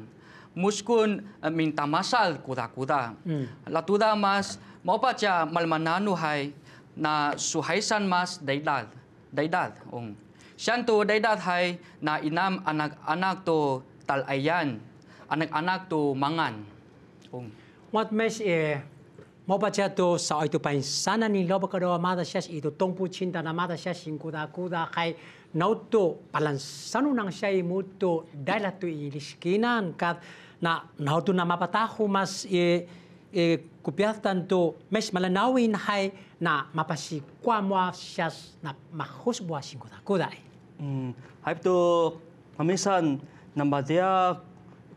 S5: Muskun ming tamasal kuda-kuda. Latuda mas mapacha malmananu hay na suhaisan mas daidad. Siyan tu daidad hay na inam anak-anak tu talayan. Anak-anak tu mangan.
S1: What mes mapacha tu sa itu paisana ni loba ka daw amada siyas itu tongpu cinta namada siyas yung kuda-kuda kay nauto palansano nang siya imuto dahil ito iliskinan kat na nauto na mapataho mas kupyatan to mes malanawin hay na mapasikwa mo siya na mahusbwa sing kuda-kuda.
S4: Hay to kamisan nambadia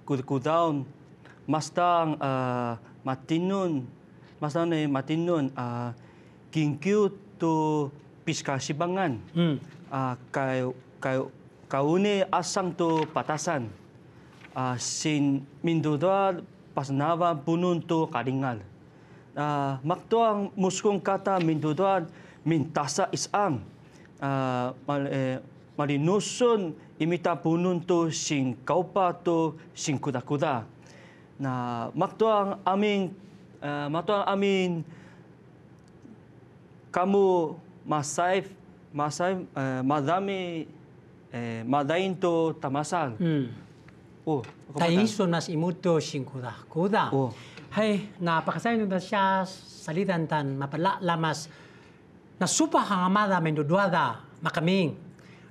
S4: kudaon mastang matinun kingkyu to piskasibangan. Kauni asang tu patasan sin minduda pasnawa bunun tu karingal. Makto ang muskong kata minduda mintasa isang marinusun imita bunun tu sin kaupa tu sin kuda-kuda. Na makto ang aming kamu madain to tamasal.
S1: Taison mas imuto sing kuda-kuda. Hay napakasayon na siya salitan tan mapalalamas na supa hangamada menduduada makaming.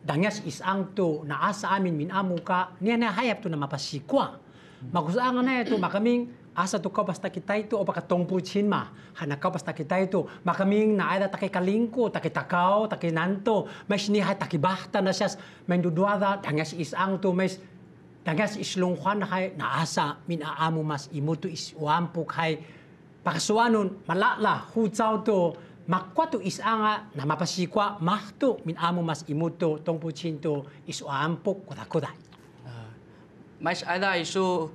S1: Dangyas isang to na asa amin min amu ka niya na hayap to na mapasikwa. Magusaangan na ito makaming asa to basta kita ito o pakatongpuchin ma. Hanakaw basta kita ito. Makaming naayda takikalingko, takitakaw, takinanto. May sinihay takibahta na siya. May duduada, dangas isang to. May dangas islungkwan na kay naasa minaamu mas imuto iswampuk kay pakasuanon malala hutsaw to. Makwa to isanga na mapasikwa mahto minamu mas imuto tongpuchin to iswampuk kuda-kuda.
S5: Mas ada isu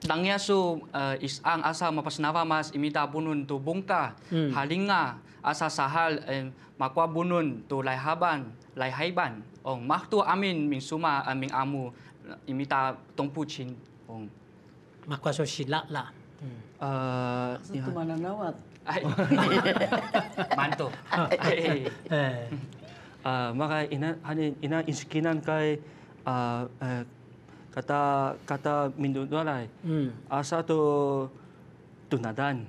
S5: dangnya su isang asa mapasnawa mas imita bunun tu bungka halinga asa sahal makwa bunun tu laihaban laihaiban mahtu amin ming suma ming amu imita tongpuchin
S1: makwa so sila la
S6: itu mana nawat
S5: manto
S4: maka ina inskinan kay kata mindudalay asa to tunadan.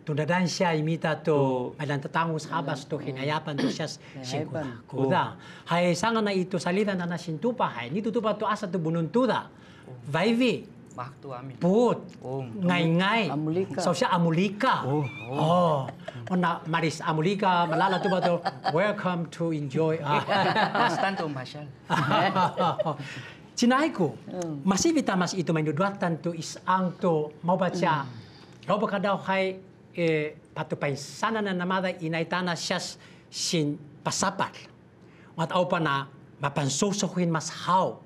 S1: Tunadan siya imita to malang tatangos habas to hinayapan to siya kuda. Hay sanga na ito salita na nasintupa hay nito tupa to asa to bununtuda. Vaivi.
S5: Makto amin.
S1: Put. Ngay-ngay.
S6: Amulika.
S1: So siya amulika. Na maris amulika malala to ba to welcome to enjoy.
S5: Bastante masyal.
S1: Sinahay ko, masibita mas ito may nudwatan to isang to mau ba siya. Loba ka daw kay patupay sana na namada inaitana siya sin pasapal. At pa na mapansusuhin mas haw.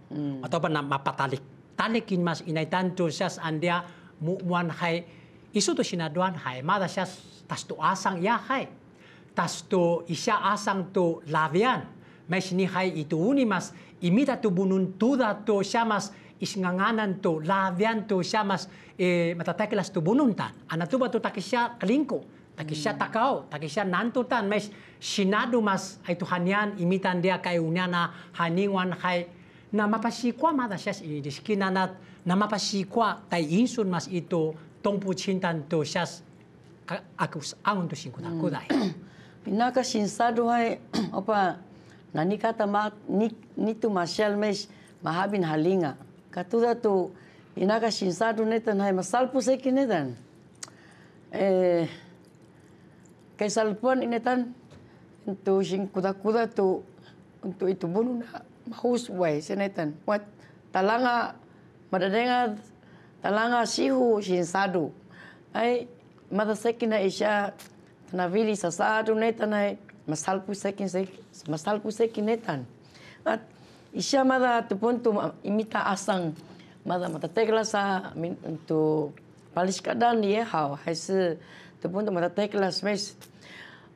S1: At pa na mapatalik. Talikin mas inaitan to siya andia muan hai isu tu sinaduan hai mada siya tas tu asang ya hai tas tu isya asang tu lavian mas ni hai itu uni mas imita tu bunun tuda tu siya mas isnganganan tu lavian tu siya mas matatekelas tu bununtan anatuba tu takisya kalingko takisya takao takisya nantutan mas sinadu mas ay tuhanian imitan dia kay unyana haningwan hai na mapasikwa mada siya idiskinanat na mapasikwa tay insun mas ito tongpu cintan to siya akus angon to singkuda
S6: Pinaka sinsado hai opa nani kata nitu masyal mes mahabin halinga katuda tu pinaka sinsado netan hai masalpu sekin netan kay salpuan inetan untuk singkuda tu untuk itu bunuh mahus way senetan wat talanga madadenga talanga sihu sinsado ai madasekin na isya tanavili sasado netan ai masalpu sekin netan at isya mada tupuntu imita asang mada matatekla sa untuk palis kadan ye hau haise tupuntu matatekla mes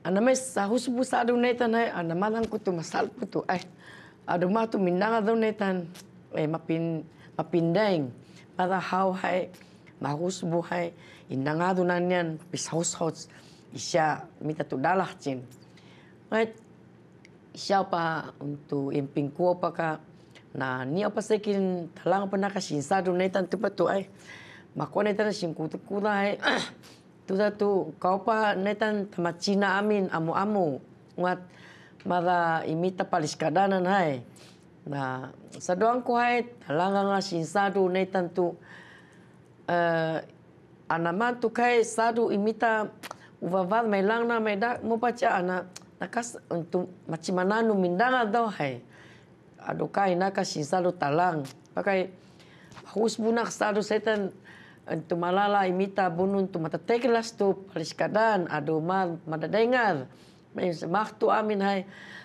S6: ana mes sahusbu sado netan ai ana madan kutu masalpu tu ai adu mah tu mindanga do netan mapindeng pada hau hai mahusbu hai indanga do nanyan bishaus isya mita tu dalah cin right isya pa untuk impingku apa ka na ni apa sekin talang pernah kasih sadu netan tu patu ai mako netan singku tu kudai tu tu kau pa netan tamat Cina amin amu ngat mada imita palis kadanan hai na sadoang ko hai talanga nga sinsadu netan tu anaman tu kai sadu imita uvavad melang na meda mo pacha ana nakas untuk macimananu mindanga daw hai adukai naka sinsadu talang pakai hus bunak sadu setan tu malala imita bunun tu matatekelas tu palis kadan adu madadengar Maktu amin hai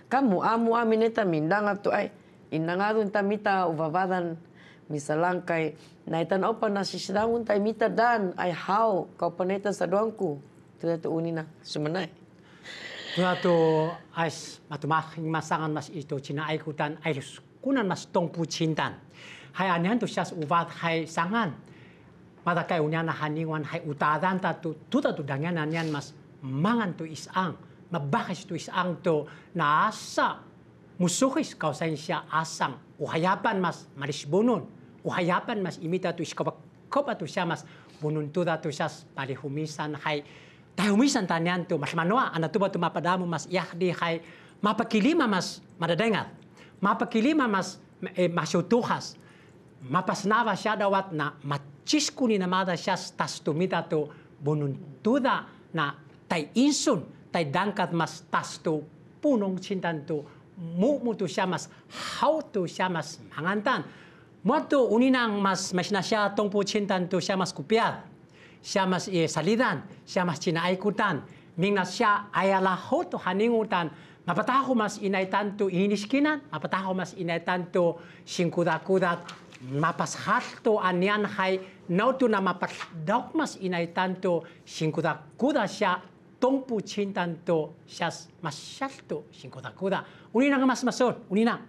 S6: kamu amin eta mindanga tu ai inangadun tamita uvavadan misalangkai naitan opa nasi sedangun tamita dan ai hau kau peneta saduangku tu unina sumenai
S1: tu ais matumahing masangan mas itu Cina ai kutan ai kunan mas tongpu cintan hai anian tu syas uvat hai sangan mata kai unyana haningwan hai utadan tu dangan anian mas mangan tu isang mabakis tu isang to nasa musukis kau siya asang uhayapan mas maris bunun uhayapan mas imita tu iskapa tu siya mas bunun tu tu siya palihumisan hay tahumisan tanyan tu mas manwa ana tu ba tu mapadamu mas yahdi hay mapakilima mas madadengat mapakilima mas masyutuhas mapasnava siya dawat na machiskuni na mada siya tas tumita tu bunun tuda na tay insun tay dangkat mas tas tu punong cintan tu mutu siya mas how tu siya mas mangantan mo tu uninang mas na siya tongpo cintan tu siya mas kupiat siya mas salidan siya mas cinaikutan ming na siya ayalaho tu haningutan mapataho mas inaitan tu iniskinan mapataho mas inaitan tu singkudat-kudat mapashat tu anyan hay no tu na mapasdok mas inaitan tu singkudat-kudat siya tongpu cintan to siya masyal to singkuda-kuda. Uninang mas mason, uninang.